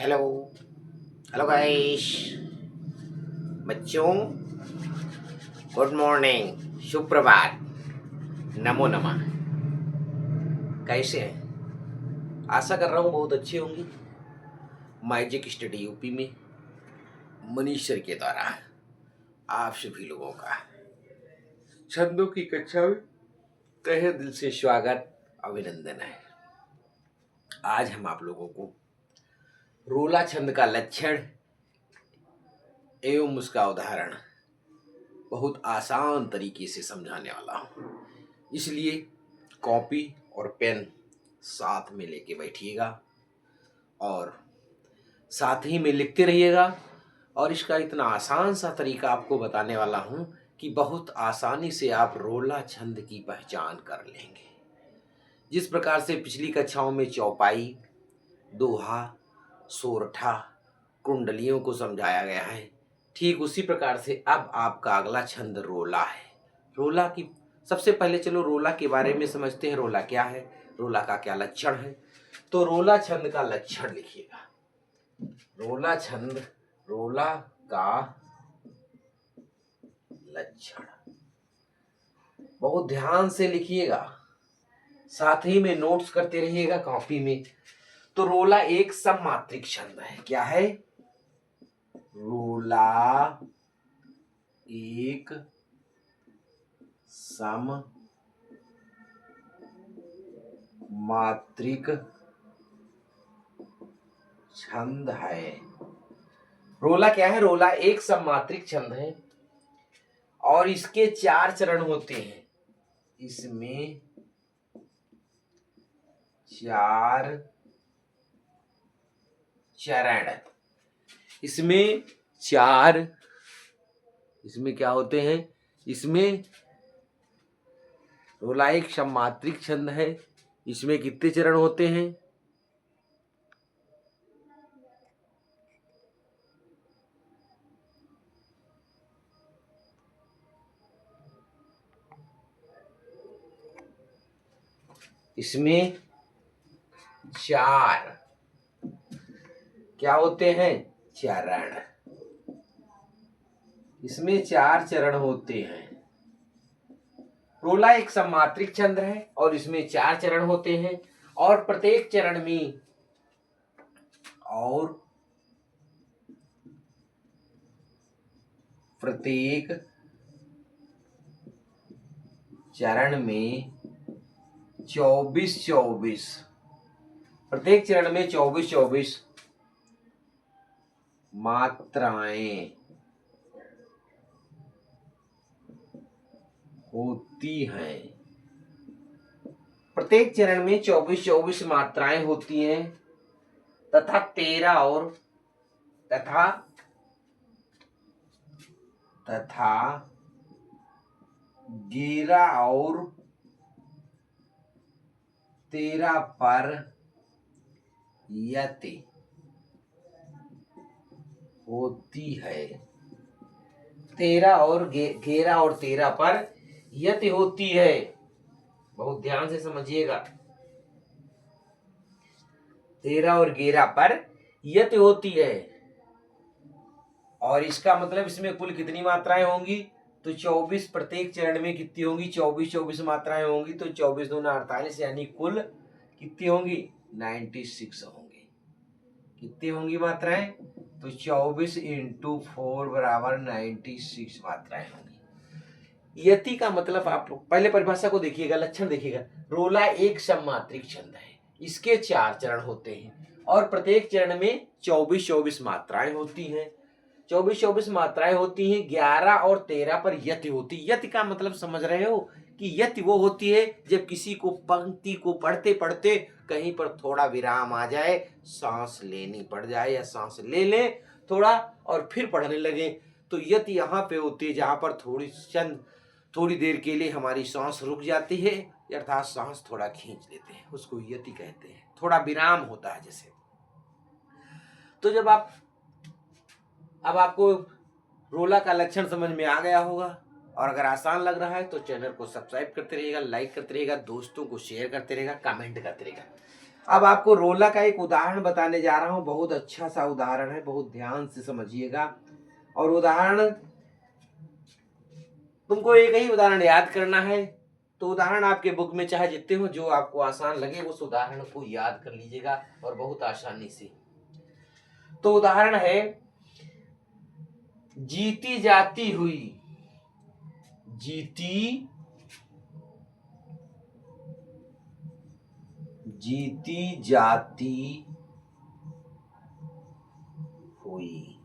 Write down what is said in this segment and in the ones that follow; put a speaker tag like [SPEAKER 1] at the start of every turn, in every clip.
[SPEAKER 1] Hello hello guys बच्चों, good morning, सुप्रभात, नमो नमः। कैसे हैं? आशा कर रहा हूँ बहुत अच्छे होंगे। मैजिक स्टडी यूपी में मनीष सर के द्वारा आप सभी लोगों का छंदों की कक्षा में तहे दिल से स्वागत, अभिनंदन है। आज हम आप लोगों को रोला छंद का लक्षण एवं उसका उदाहरण बहुत आसान तरीके से समझाने वाला हूँ, इसलिए कॉपी और पेन साथ में लेके बैठिएगा और साथ ही में लिखते रहिएगा। और इसका इतना आसान सा तरीका आपको बताने वाला हूँ कि बहुत आसानी से आप रोला छंद की पहचान कर लेंगे। जिस प्रकार से पिछली कक्षाओं में चौपाई, दोहा, सोरठा, कुंडलियों को समझाया गया है, ठीक उसी प्रकार से अब आपका अगला छंद रोला है। रोला की सबसे पहले चलो रोला के बारे में समझते हैं। रोला क्या है, रोला का क्या लक्षण है। तो रोला छंद का लक्षण लिखिएगा। रोला छंद, रोला का लक्षण बहुत ध्यान से लिखिएगा, साथ ही में नोट्स करते रहिएगा कॉपी में। तो रोला एक सममात्रिक छंद है। क्या है? रोला एक सममात्रिक छंद है। रोला क्या है? रोला एक सममात्रिक छंद है और इसके 4 चरण होते हैं। इसमें 4 चरण, इसमें क्या होते हैं? इसमें रोला एक सममात्रिक छंद है, इसमें कितने चरण होते हैं? इसमें 4 क्या होते हैं? चरण। इसमें 4 चरण होते हैं। रोला एक सममात्रिक छंद है और इसमें 4 चरण होते हैं और प्रत्येक चरण में 24 प्रत्येक चरण में 24 मात्राएं होती हैं। प्रत्येक चरण में 24 मात्राएं होती हैं तथा 13 और 13 पर यति होती है। 13 और 13 पर यति होती है। बहुत ध्यान से समझिएगा। 13 और 11 पर यति होती है और इसका मतलब इसमें कुल कितनी मात्राएं होंगी? तो 24 प्रत्येक चरण में कितनी होंगी? 24 मात्राएं होंगी। तो 24 दूना 48 यानी कुल कितनी होंगी? 96 होंगी। कितनी होंगी मात्राएं? तो 24 × 4 बराबर 96 मात्राएं होंगी। यति का मतलब आप पहले परिभाषा को देखिएगा, लक्षण देखिएगा। रोला एक सममात्रिक छंद है, इसके 4 चरण होते हैं और प्रत्येक चरण में 24 मात्राएं होती हैं। 24 मात्राएं होती हैं। 11 और 13 पर यति होती है। यति का मतलब समझ रहे हो कि यति वो होती है जब किसी को पंक्ति को पढ़ते पढ़ते कहीं पर थोड़ा विराम आ जाए, सांस लेनी पड़ जाए या सांस ले ले थोड़ा और फिर पढ़ने लगे, तो यति यहाँ पे होती है जहां पर थोड़ी देर के लिए हमारी सांस रुक जाती है, अर्थात सांस थोड़ा खींच लेते हैं, उसको यति कहते हैं। थोड़ा विराम होता है जैसे। तो जब अब आपको रोला का लक्षण समझ में आ गया होगा और अगर आसान लग रहा है तो चैनल को सब्सक्राइब करते रहिएगा, लाइक करते रहिएगा, दोस्तों को शेयर करते रहिएगा, कमेंट करते रहिएगा। अब आपको रोला का एक उदाहरण बताने जा रहा हूं, बहुत अच्छा सा उदाहरण है, बहुत ध्यान से समझिएगा। और उदाहरण तुमको एक ही उदाहरण याद करना है, तो उदाहरण आपके बुक में चाहे जितने हो, जो आपको आसान लगे उस उदाहरण को याद कर लीजिएगा और बहुत आसानी से। तो उदाहरण है, जीती जाती हुई, जीती जाती हुई।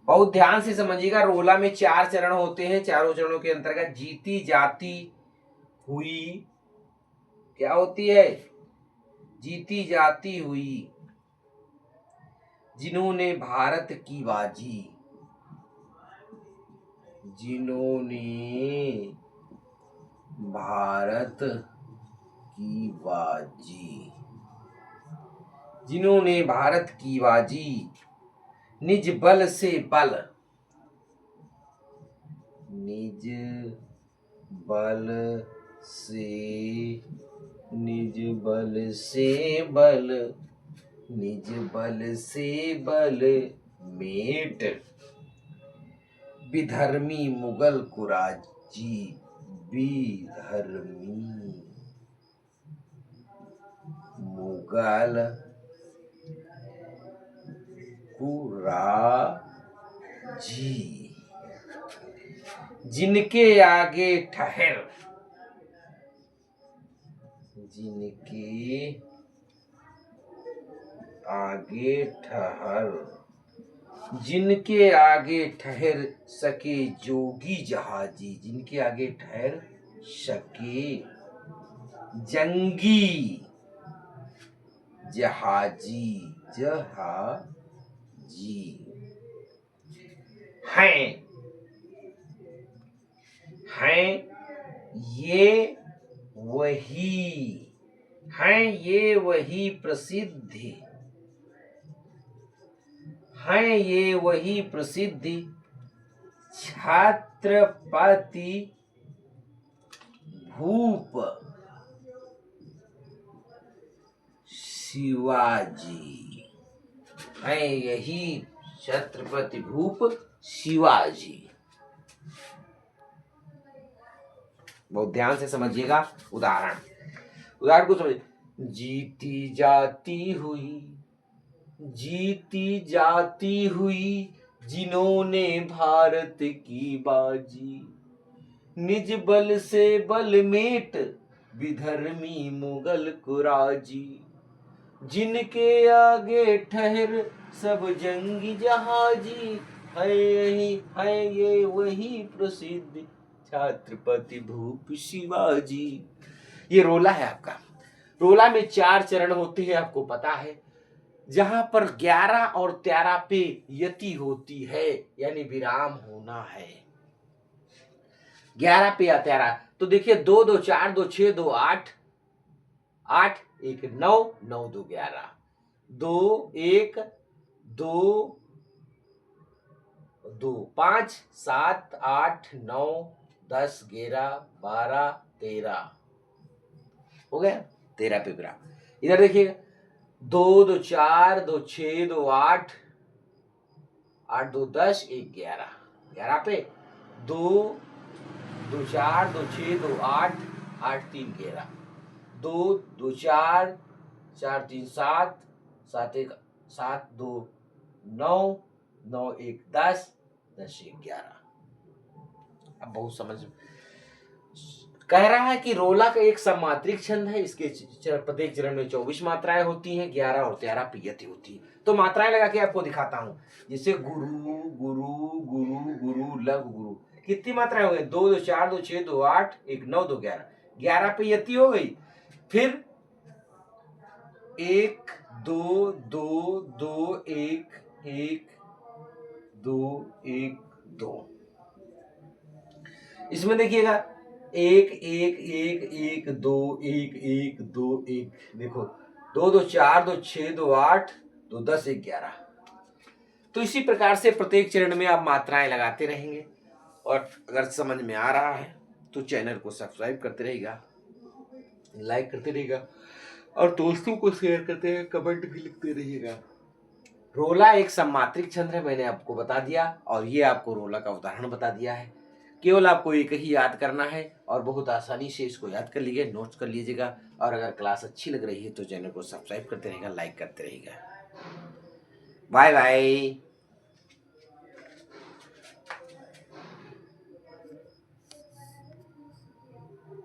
[SPEAKER 1] बहुत ध्यान से समझिएगा, रोला में 4 चरण होते हैं, चारों चरणों के अंतर्गत जीती जाती हुई क्या होती है? जीती जाती हुई जिन्होंने भारत की बाजी, जिन्होंने भारत की बाजी, जिन्होंने भारत की बाजी निज बल से बल, निज बल से, निज बल से बल, निज बल से बल मेट विधर्मी मुगल कुराजी, विधर्मी मुगल कुराजी, जिनके आगे ठहर, जिनके आगे ठहर, जिनके आगे ठहर सके जोगी जहाजी, जिनके आगे ठहर सके जंगी जहाजी, जहाजी हैं ये वही, हैं ये वही प्रसिद्ध, हैं ये वही प्रसिद्ध छत्रपति भूप शिवाजी, हैं यही छत्रपति भूप शिवाजी। बहुत ध्यान से समझिएगा उदाहरण को समझिए। जीती जाती हुई, जीती जाती हुई जिन्होंने भारत की बाजी, निज बल से बल मेट विधर्मी मुगल कुराजी, जिनके आगे ठहर सब जंगी जहाजी, है ये वही प्रसिद्ध छत्रपति भूप शिवाजी। ये रोला है आपका। रोला में 4 चरण होते हैं, आपको पता है। जहां पर 11 और 13 पे यति होती है, यानी विराम होना है। 11 पे या 13, तो देखिए 2 2 4 2 6 2 8, 8 1 9, 9 2 11, 2 1 2 2 5 7 8 9 10 11 12 13 हो गया। 13 पे विराम। इधर देखिएगा 2 2 4 2 6 2 8, 8 2 10 1 11, 11 पे 2 2 4 2 6 2 8, 8 3 11, 2 2 4 4 3 7, 7 1 7 2 9, 9 1 10, 10 1 11। अब बहुत समझ कह रहा है कि रोला का एक समात्रिक छंद है। इसके प्रत्येक चरण में 24 मात्राएं होती हैं, 11 और 13 पियति होती है। तो मात्राएं लगा के आपको दिखाता हूं, जैसे गुरु गुरु गुरु गुरु लघु गुरु, कितनी मात्राएं हो गई? 2 2 4 2 6 2 8 1 9 2 11, 11 पियति हो गई। फिर 1 2 2 2 1 1 2 1 2, इसमें देखिएगा 1 1 1 1 2 1 1 2 1, देखो 2 2 4 2 6 2 8 2 10 1 11। तो इसी प्रकार से प्रत्येक चरण में आप मात्राएं लगाते रहेंगे। और अगर समझ में आ रहा है तो चैनल को सब्सक्राइब करते रहिएगा, लाइक करते रहिएगा
[SPEAKER 2] और दोस्तों को शेयर करते हैं, कमेंट भी लिखते रहिएगा।
[SPEAKER 1] रोला एक सम्मात्रिक छंद है, मैंने आपको बता दिया, और ये आपको रोला का उदाहरण बता दिया है। केवल आपको एक ही याद करना है और बहुत आसानी से इसको याद कर लीजिए, नोट्स कर लीजिएगा। और अगर क्लास अच्छी लग रही है तो चैनल को सब्सक्राइब करते रहेगा, लाइक करते रहेगा। Bye bye.